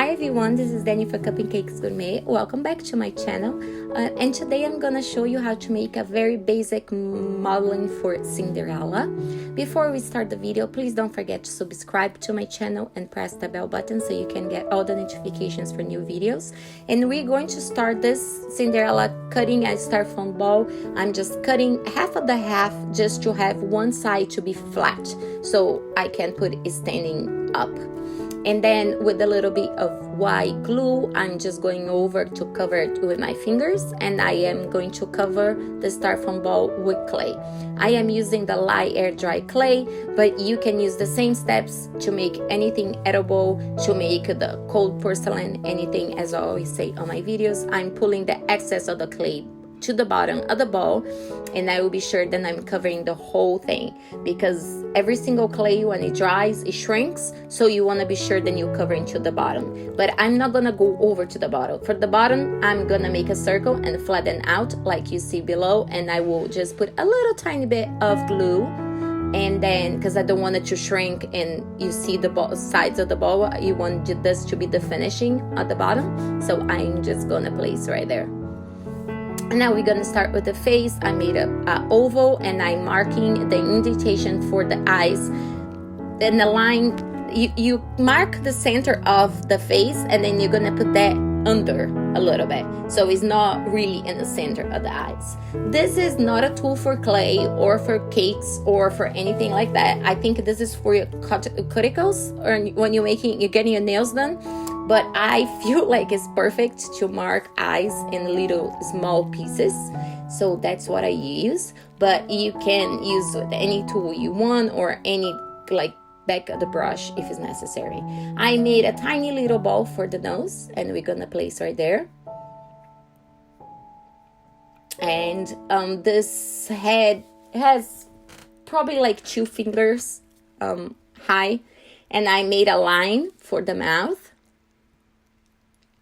Hi everyone, this is Danny for Cupcakes Gourmet. Welcome back to my channel. And today I'm gonna show you how to make a very basic modeling for Cinderella. Before we start the video, please don't forget to subscribe to my channel and press the bell button so you can get all the notifications for new videos. And we're going to start this Cinderella cutting a styrofoam ball. I'm just cutting half of the half just to have one side to be flat so I can put it standing up. And then with a little bit of white glue, I'm just going over to cover it with my fingers, and I am going to cover the styrofoam ball with clay. I am using the light air dry clay, but you can use the same steps to make anything edible, to make the cold porcelain, anything. As I always say on my videos, I'm pulling the excess of the clay to the bottom of the ball, and I will be sure that I'm covering the whole thing, because every single clay, when it dries, it shrinks, so you want to be sure that you cover into the bottom. But I'm not gonna go over to the bottom. For the bottom, I'm gonna make a circle and flatten out like you see below, and I will just put a little tiny bit of glue, and then because I don't want it to shrink and you see the sides of the ball, you want this to be the finishing at the bottom, so I'm just gonna place right there. And now we're gonna start with the face. I made an oval, and I'm marking the indentation for the eyes. Then the line, you mark the center of the face, and then you're gonna put that under a little bit, so it's not really in the center of the eyes. This is not a tool for clay or for cakes or for anything like that. I think this is for your cuticles, or when you're getting your nails done. But I feel like it's perfect to mark eyes in little small pieces, so that's what I use. But you can use any tool you want, or any like back of the brush if it's necessary. I made a tiny little ball for the nose, and we're gonna place right there. And this head has probably like 2 fingers high, and I made a line for the mouth.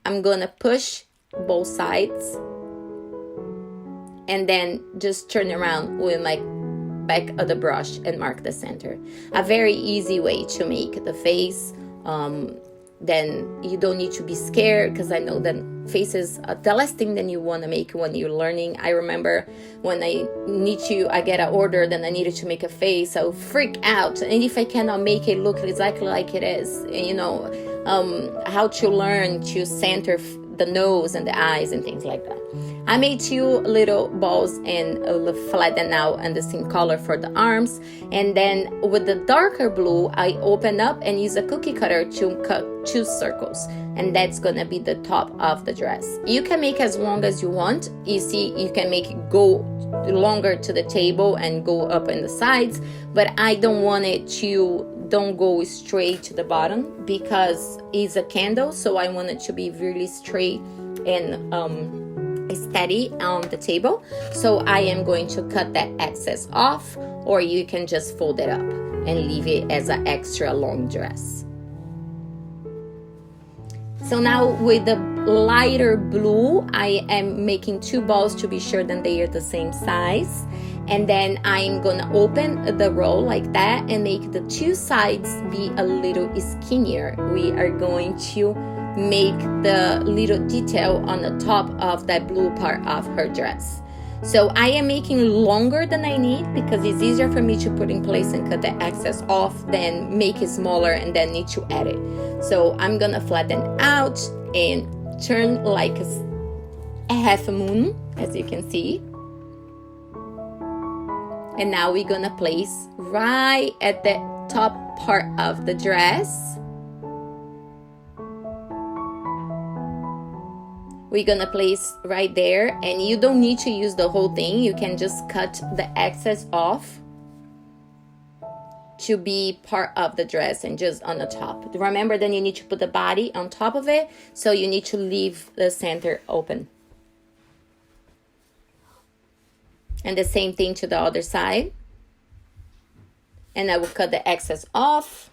I'm gonna push both sides and then just turn around with my back of the brush and mark the center. A very easy way to make the face. Then you don't need to be scared, because I know that faces are the last thing that you want to make when you're learning. I remember when I get an order, then I needed to make a face, I would freak out. And if I cannot make it look exactly like it is, you know, how to learn to center the nose and the eyes and things like that. I made 2 little balls and flatten out and the same color for the arms. And then with the darker blue, I open up and use a cookie cutter to cut 2 circles. And that's gonna be the top of the dress. You can make as long as you want. You see, you can make it go longer to the table and go up in the sides. But I don't want it to don't go straight to the bottom, because it's a candle, so I want it to be really straight and steady on the table. So I am going to cut that excess off, or you can just fold it up and leave it as an extra long dress. So now with the lighter blue, I am making 2 balls to be sure that they are the same size. And then I'm gonna open the roll like that and make the 2 sides be a little skinnier. We are going to make the little detail on the top of that blue part of her dress. So I am making longer than I need, because it's easier for me to put in place and cut the excess off than make it smaller and then need to add it. So I'm gonna flatten out and turn like a half a moon, as you can see. And now we're gonna place right at the top part of the dress. We're gonna place right there, and you don't need to use the whole thing. You can just cut the excess off to be part of the dress and just on the top. Remember, then you need to put the body on top of it, so you need to leave the center open. And the same thing to the other side. And I will cut the excess off.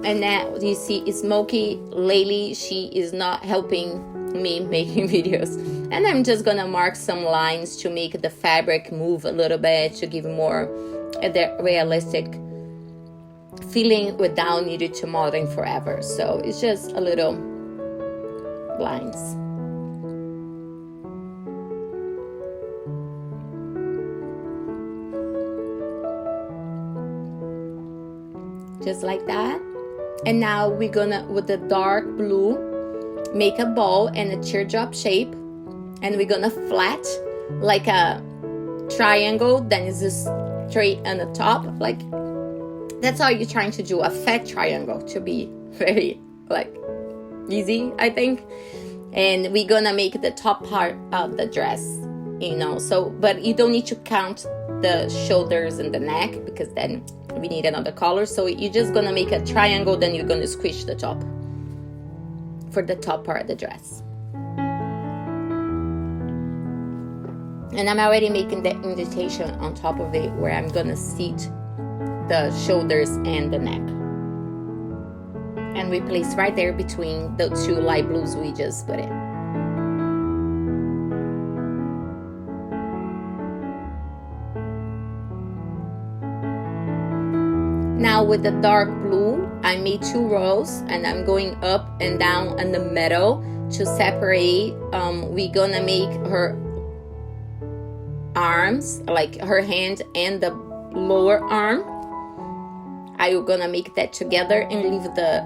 And now you see Smokey lately, she is not helping me making videos. And I'm just gonna mark some lines to make the fabric move a little bit, to give more the realistic feeling without needing to modern forever. So it's just a little lines. Just like that. And now we're gonna, with the dark blue, make a ball and a teardrop shape, and we're gonna flat like a triangle, then it's just straight on the top. Like, that's all you're trying to do, a fat triangle, to be very like easy, I think. And we're gonna make the top part of the dress, you know, so, but you don't need to count the shoulders and the neck, because then we need another color. So you're just gonna make a triangle, then you're gonna squish the top for the top part of the dress. And I'm already making the indentation on top of it, where I'm gonna seat the shoulders and the neck. And we place right there between the two light blues we just put in. Now with the dark blue, I made 2 rows, and I'm going up and down in the middle to separate. We're gonna make her arms, like her hand and the lower arm. I'm gonna make that together and leave the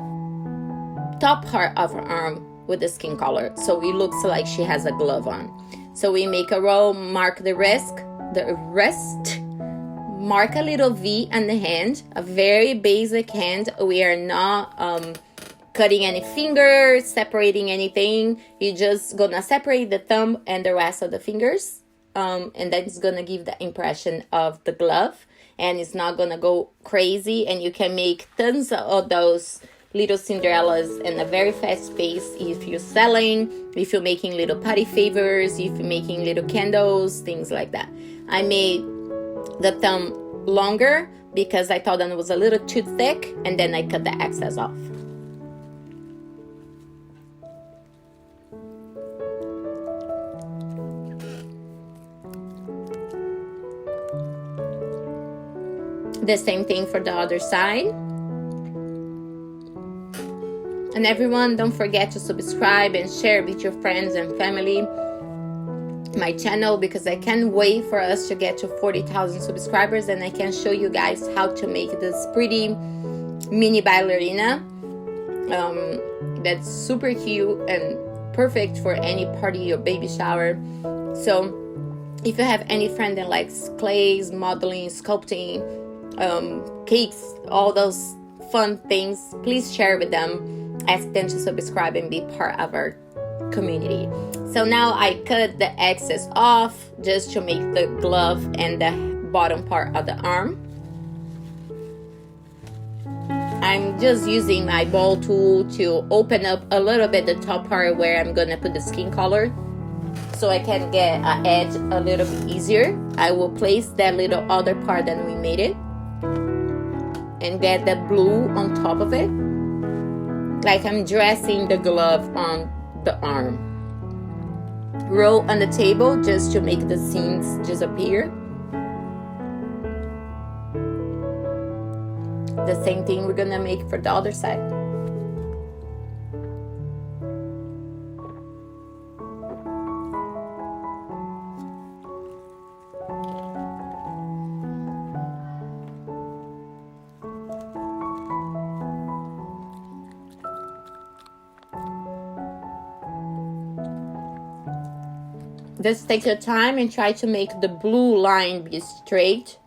top part of her arm with the skin color, so it looks like she has a glove on. So we make a row, mark the wrist, mark a little V on the hand, a very basic hand. We are not cutting any fingers, separating anything. You're just gonna separate the thumb and the rest of the fingers, and that's gonna give the impression of the glove, and it's not gonna go crazy. And you can make tons of those little Cinderellas in a very fast pace if you're selling, if you're making little party favors, if you're making little candles, things like that. I made the thumb longer because I thought that it was a little too thick, and then I cut the excess off. The same thing for the other side. And everyone, don't forget to subscribe and share with your friends and family my channel, because I can't wait for us to get to 40,000 subscribers, and I can show you guys how to make this pretty mini ballerina that's super cute and perfect for any party or baby shower. So if you have any friend that likes clays, modeling, sculpting, cakes, all those fun things, please share with them. Ask them to subscribe and be part of our community. So now I cut the excess off just to make the glove and the bottom part of the arm. I'm just using my ball tool to open up a little bit the top part where I'm gonna put the skin color, so I can get an edge a little bit easier. I will place that little other part that we made it and get the blue on top of it, like I'm dressing the glove on the arm. Roll on the table just to make the seams disappear. The same thing we're gonna make for the other side. Just take your time and try to make the blue line be straight,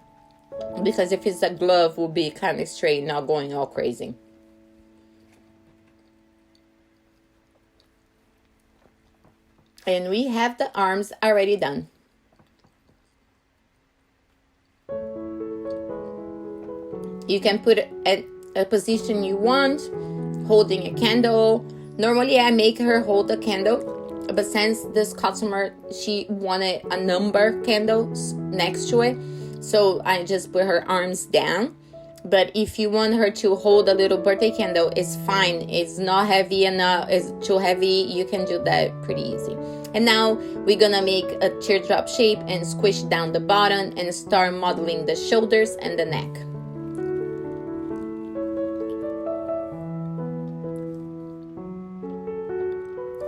because if it's a glove, it will be kind of straight, not going all crazy. And we have the arms already done. You can put it at a position you want, holding a candle. Normally I make her hold a candle, but since this customer, she wanted a number candle next to it, so I just put her arms down But if you want her to hold a little birthday candle, it's fine. It's not heavy enough, it's too heavy, you can do that pretty easy. And now we're gonna make a teardrop shape and squish down the bottom and start modeling the shoulders and the neck.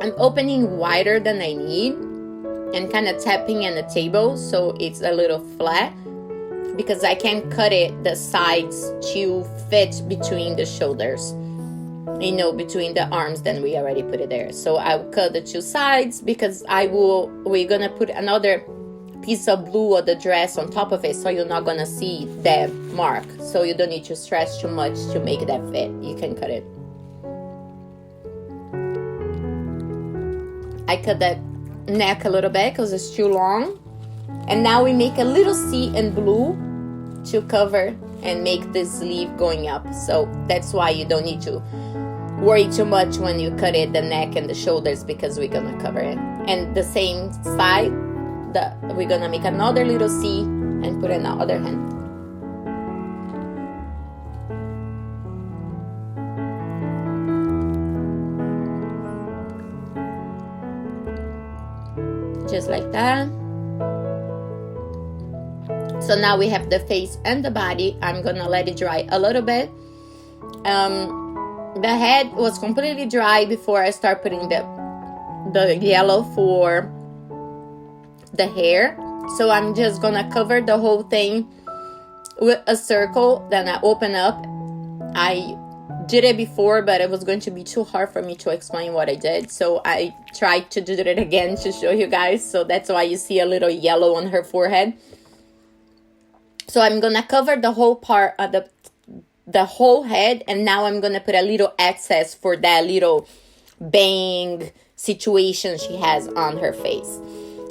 I'm opening wider than I need and kind of tapping on the table so it's a little flat, because I can cut it the sides to fit between the shoulders, you know, between the arms. Then we already put it there. So I'll cut the two sides because we're gonna put another piece of blue of the dress on top of it, so you're not gonna see that mark. So you don't need to stretch too much to make that fit. You can cut it. I cut that neck a little bit because it's too long. And now we make a little C in blue to cover and make the sleeve going up. So that's why you don't need to worry too much when you cut it, the neck and the shoulders, because we're gonna cover it. And the same side, we're gonna make another little C and put it in the other hand. Just like that. So now we have the face and the body. I'm gonna let it dry a little bit. The head was completely dry before I start putting the yellow for the hair. So I'm just gonna cover the whole thing with a circle. Then I open up. I did it before, but it was going to be too hard for me to explain what I did. So I tried to do it again to show you guys. So that's why you see a little yellow on her forehead. So I'm gonna cover the whole part of the whole head, and now I'm gonna put a little excess for that little bang situation she has on her face.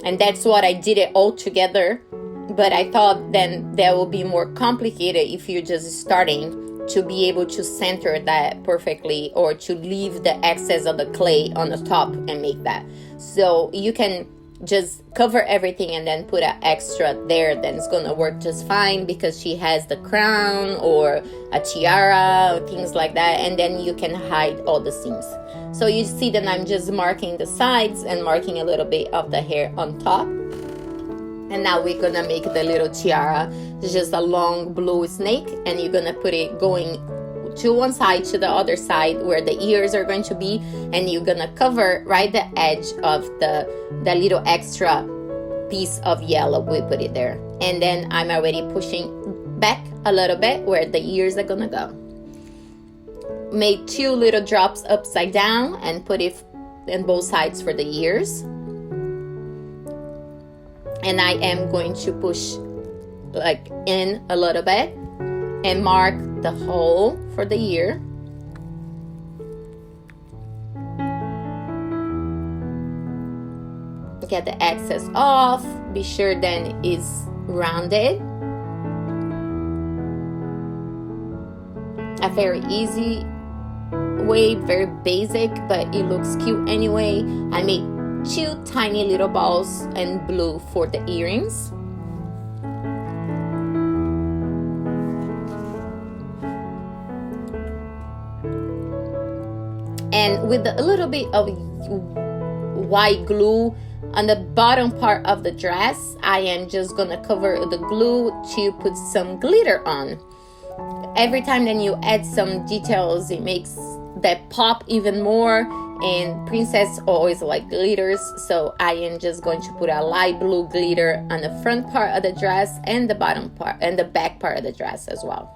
And that's what I did it all together. But I thought then that will be more complicated if you're just starting to be able to center that perfectly, or to leave the excess of the clay on the top and make that. So you can just cover everything and then put an extra there, then it's gonna work just fine, because she has the crown or a tiara or things like that, and then you can hide all the seams. So you see that I'm just marking the sides and marking a little bit of the hair on top. And now we're gonna make the little tiara. It's just a long blue snake, and you're gonna put it going to one side to the other side where the ears are going to be, and you're gonna cover right the edge of the little extra piece of yellow. We put it there, and then I'm already pushing back a little bit where the ears are gonna go. Made 2 little drops upside down and put it in both sides for the ears. And I am going to push like in a little bit and mark the hole for the ear. Get the excess off. Be sure then it's rounded. A very easy way, very basic, but it looks cute anyway. I made 2 tiny little balls in blue for the earrings. And with a little bit of white glue on the bottom part of the dress, I am just gonna cover the glue to put some glitter on. Every time then you add some details, it makes that pop even more. And princess always like glitters, so I am just going to put a light blue glitter on the front part of the dress and the bottom part and the back part of the dress as well.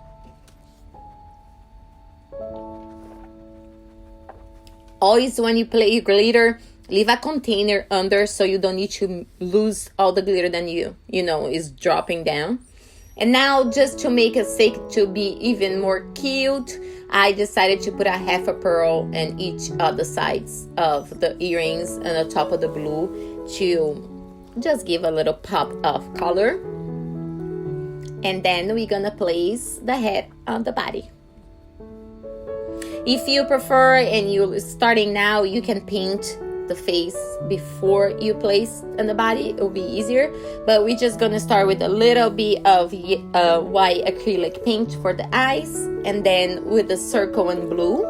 Always when you play glitter, leave a container under so you don't need to lose all the glitter that you know is dropping down. And now, just to make it sake to be even more cute, I decided to put a half a pearl in each of the sides of the earrings and the top of the blue to just give a little pop of color. And then we're gonna place the head on the body. If you prefer and you're starting now, you can paint the face before you place on the body, it will be easier. But we're just gonna start with a little bit of white acrylic paint for the eyes, and then with the circle and blue.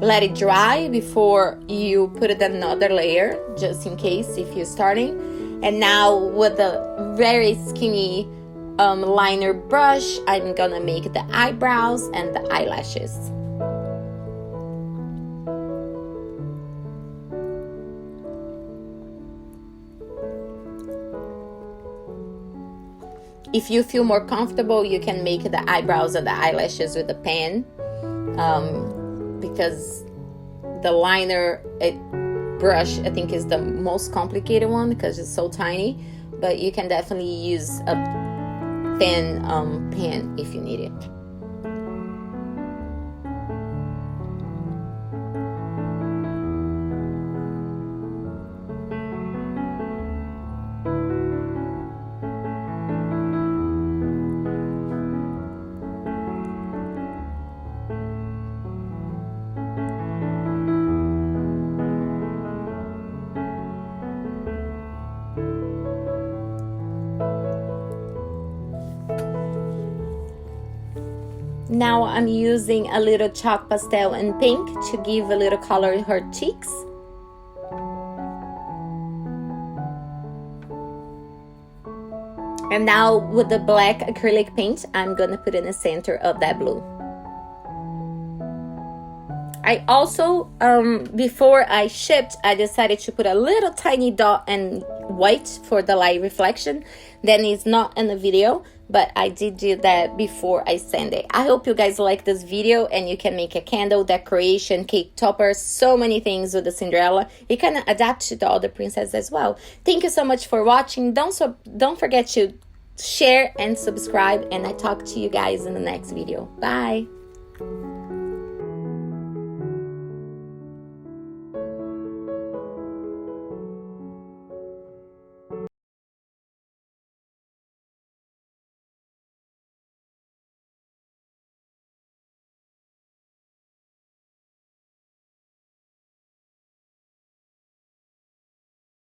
Let it dry before you put it another layer, just in case if you're starting. And now with a very skinny liner brush, I'm gonna make the eyebrows and the eyelashes. If you feel more comfortable, you can make the eyebrows and the eyelashes with a pen, because the liner brush, I think, is the most complicated one because it's so tiny, but you can definitely use a thin pen if you need it. Now I'm using a little chalk pastel in pink to give a little color to her cheeks. And now with the black acrylic paint, I'm gonna put in the center of that blue. I also, before I shipped, I decided to put a little tiny dot in white for the light reflection. Then it's not in the video, but I did do that before I send it. I hope you guys like this video and you can make a candle, decoration, cake topper, so many things with the Cinderella. You can adapt to the other princesses as well. Thank you so much for watching. Don't forget to share and subscribe, and I talk to you guys in the next video. Bye.